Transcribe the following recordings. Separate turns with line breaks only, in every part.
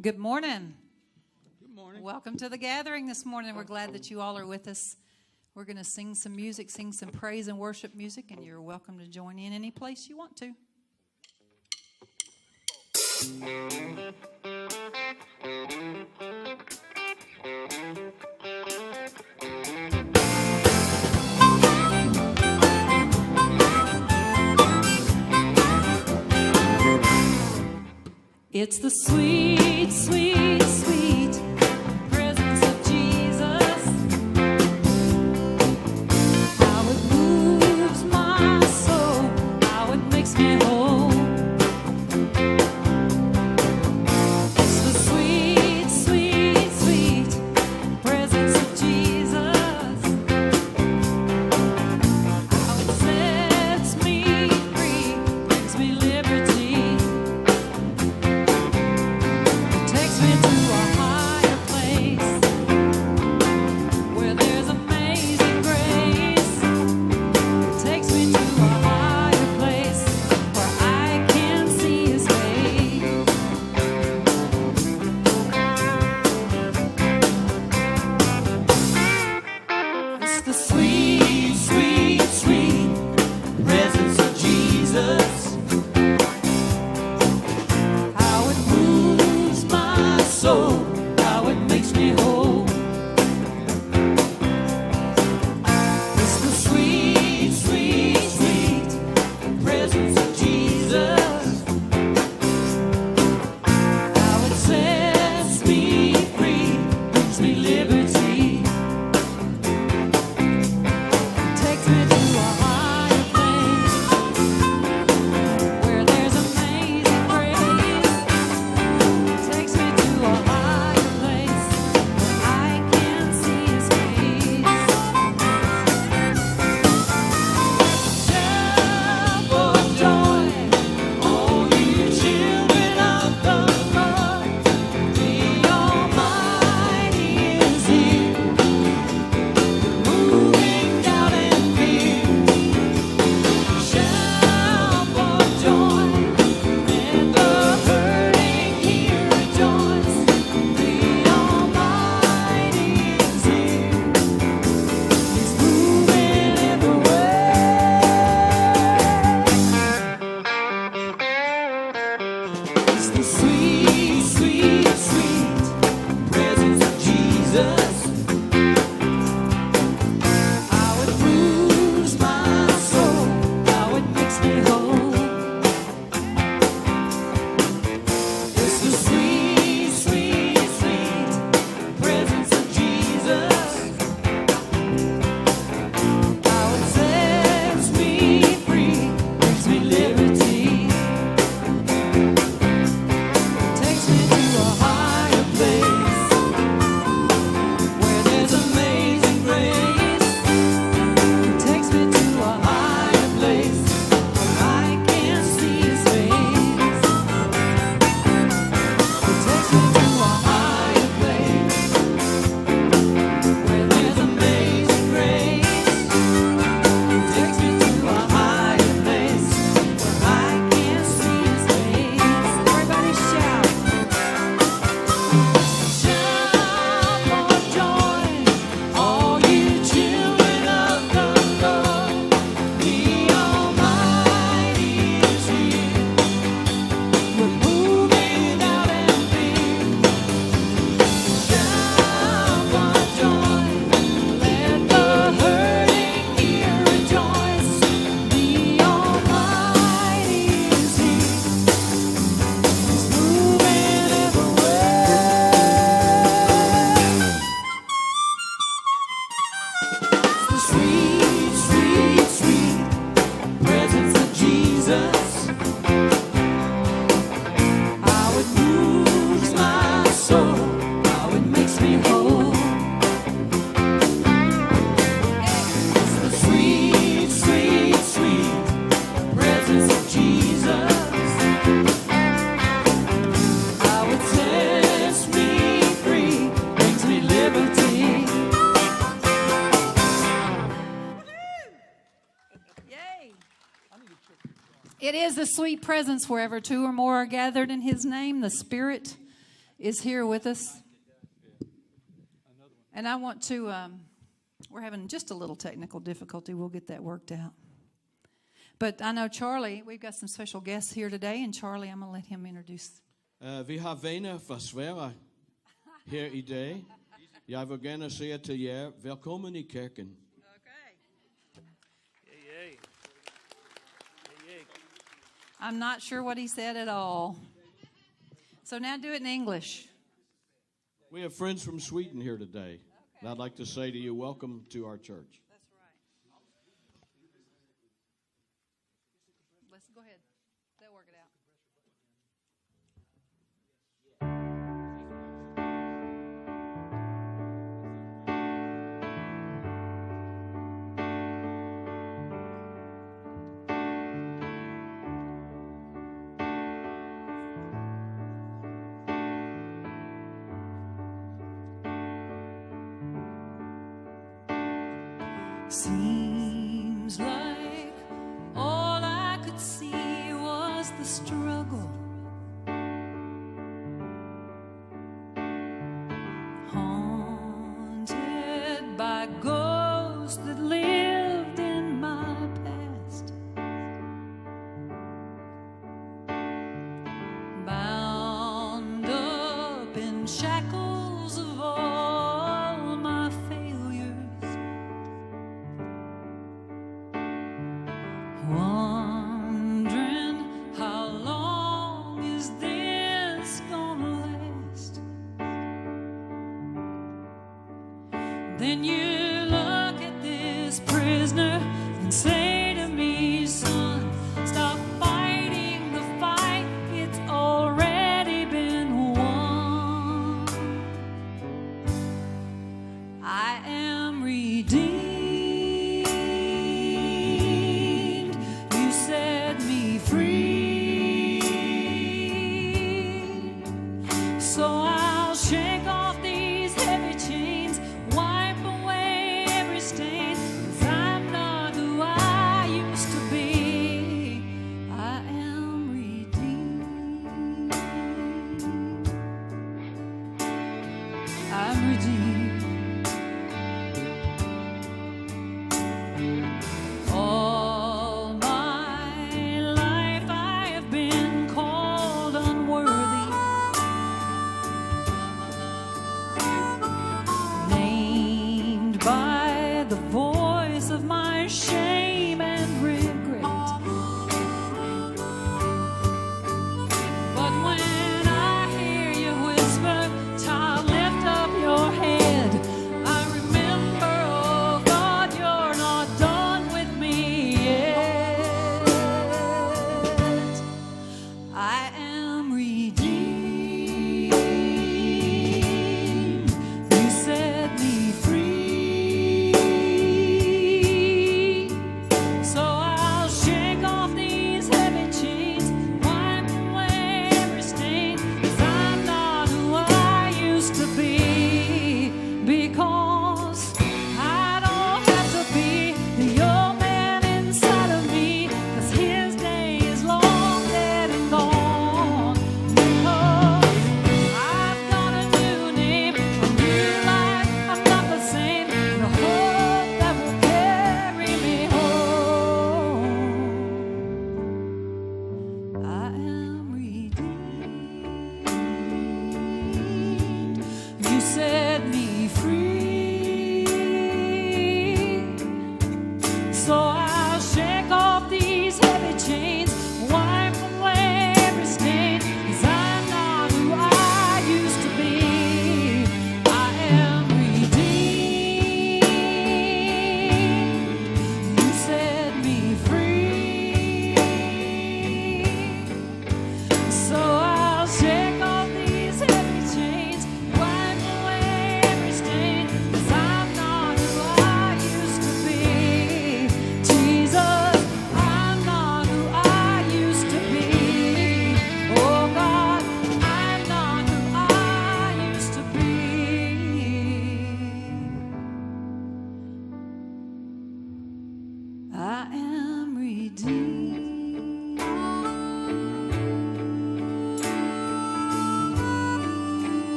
Good morning.
Good morning.
Welcome to the gathering this morning. We're glad that you all are with us. We're going to sing some music, sing some praise and worship music, and you're welcome to join in any place you want to. It's the sweet, sweet, sweet presence of Jesus. How it moves my soul, how it makes me whole. It's the sweet, sweet, sweet presence of Jesus. How it sets me free, brings me liberty. Takes me to a higher place where there's amazing grace. Takes me to a higher place where I can see His face. It's the sweet, sweet, sweet presence of Jesus. How it moves my soul, how it makes me whole. It's the sweet, sweet, sweet presence of Jesus. How it sets me free, brings me liberty. Takes me to a higher place where there's amazing grace. Takes me to a higher place where I can see His face. Shout for joy, all you children of the Lord. The Almighty is here, moving doubt and fear. Shout for joy, let the hurting here rejoice. The Almighty is here, He's moving everywhere. It's the sweet, sweet, sweet presence of Jesus. How it moves my soul, how it makes me whole. It's the sweet, sweet, sweet presence of Jesus. How it sets me free, brings me liberty. Takes me to a higher place where there's amazing grace. Takes me to a higher place where I can see His face. Takes me to a higher place where there's amazing grace. Takes me to a higher place where I can see His face. Everybody shout. Shout for joy, all you children of the Lord. The Almighty is here, we're moving out and fear. Shout for joy, let the hurting here rejoice. The Almighty is here, He's moving everywhere. The sweet, sweet, sweet presence of Jesus. How it moves my soul, how it makes me whole. It's the sweet, sweet, sweet presence of Jesus. How it sets me free, brings me liberty. Yay! It is the sweet presence wherever two or more are gathered in His name. The Spirit
is here with us. And I want to, we're having just a little technical difficulty. We'll get that worked out. But I know Charlie, we've got some special guests here today, and Charlie, I'm going to let him introduce.
Vi har venner fra Sverige her i dag. Jeg vil gerne sige til jer, velkommen i kirken.
I'm not sure what he said at all. So now do it in English.
We have friends from Sweden here today. And I'd like to say to you, welcome to our church.
That's right. Let's go ahead. They'll work it out. Seems like all I could see was the struggle, haunted by ghosts that lived in my past, bound up in shackles of all my failures. Wondering how long is this gonna last? Then you look at this prisoner and say to me, son, stop fighting the fight, it's already been won. I am redeemed. So I'll shake off these heavy chains, wipe away every stain, 'cause I'm not who I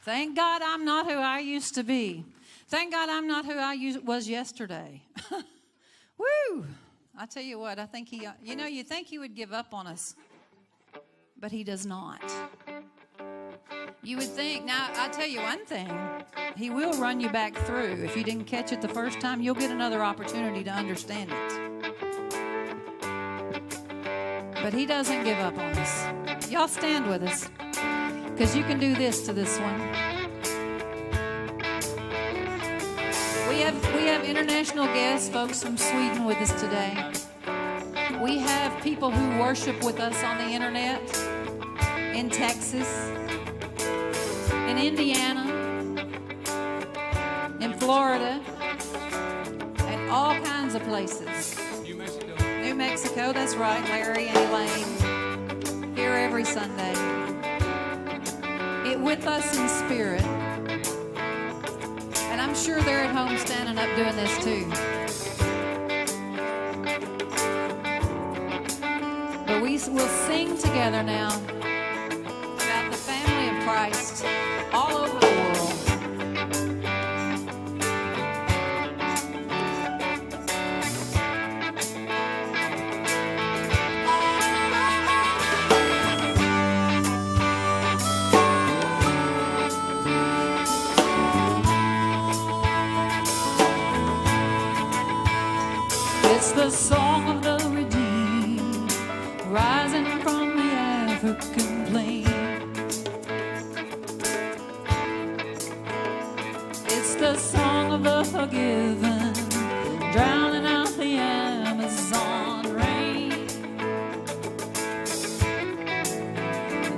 Thank God I'm not who I used to be. Thank God I'm not who I was yesterday. Woo! I tell you what, I think he, you think he would give up on us, but he does not. You would think, now I tell you one thing, he will run you back through. If you didn't catch it the first time, you'll get another opportunity to understand it. But he doesn't give up on us. Y'all stand with us, because you can do this to this one. We have international guests, folks from Sweden with us today. We have people who worship with us on the internet in Texas, in Indiana, in Florida, and all kinds of places. New Mexico, that's right, Larry and Elaine, here every Sunday. With us in spirit. And I'm sure they're at home standing up doing this too. But we will sing together now about the family of Christ all over the world. It's the song of the redeemed, rising from the African plain. It's the song of the forgiven, drowning out the Amazon rain.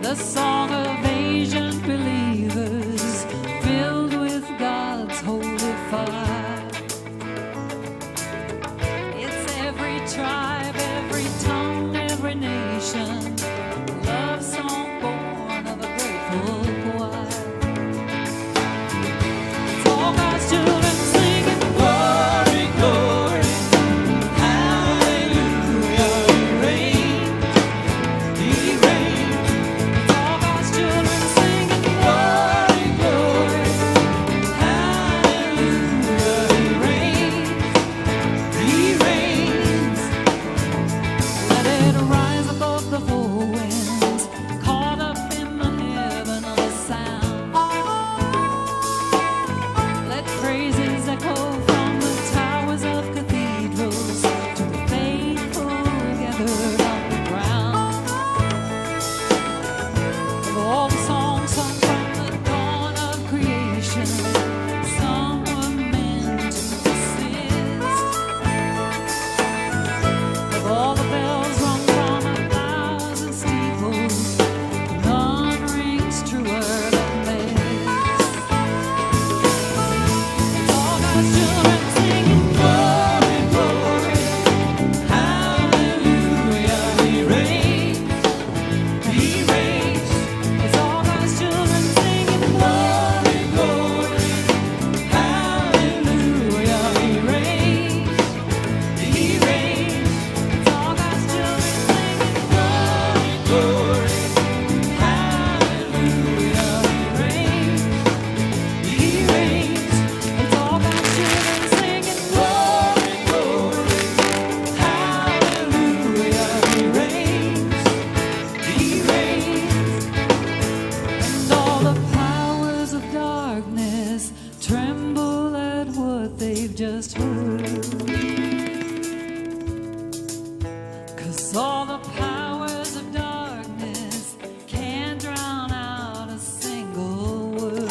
The song of Asian believers, filled with God's holy fire. Tribe, every tongue, every nation, love song born of a grateful choir. It's all God's children singing, glory, glory, hallelujah, He reigns, He reigns. It's all God's children singing, glory, glory, hallelujah, He reigns, He reigns. The four winds, caught up in the heaven of the sound. Let praises echo from the towers of cathedrals to the faithful gathered on the ground. Of all the songs sung from the dawn of creation, some were meant to persist. Of all the bells rung just heard. 'Cause all the powers of darkness can't drown out a single word.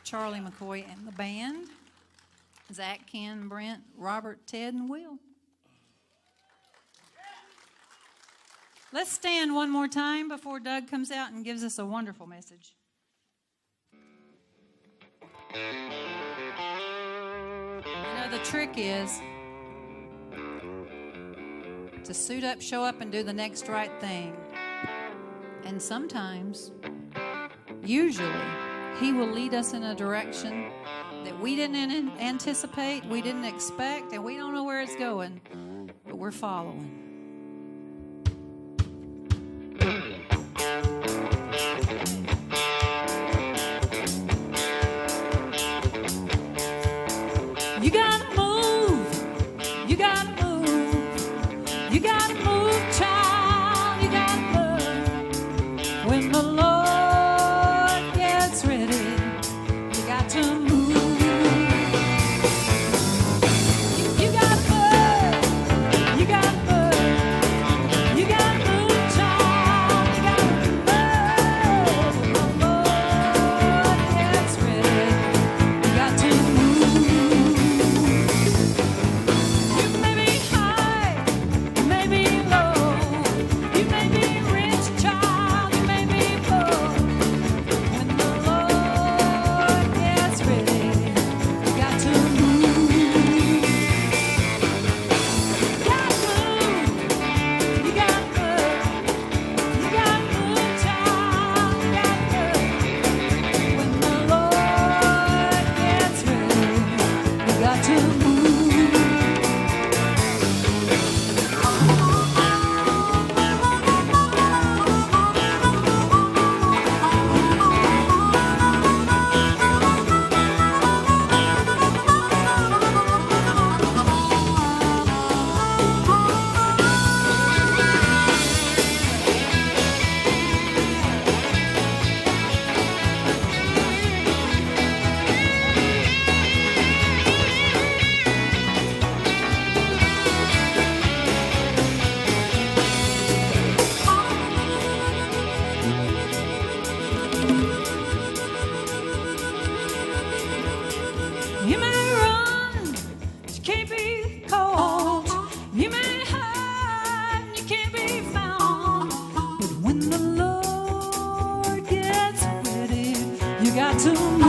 Charlie McCoy and the band. Zach, Ken, Brent, Robert, Ted, and Will. Let's stand one more time before Doug comes out and gives us a wonderful message. You know, the trick is to suit up, show up, and do the next right thing. And sometimes, usually, He will lead us in a direction that we didn't anticipate, we didn't expect, and we don't know where it's going, but we're following. You gotta move, you gotta move, you gotta move, child, you gotta move. When the Lord gets ready, you got to move. You gotta move, you gotta move, you gotta move, child, you gotta move. When the Lord gets ready, you got to move. You may be high, you may be low, you may be rich, child, you may be poor. When the Lord gets ready, you got to move. You gotta move, you gotta move, you gotta move, child, you gotta move. When the Lord gets ready, you got to move. You may run, but you can't be caught. You may hide, and you can't be found. But when the Lord gets ready, you got to move.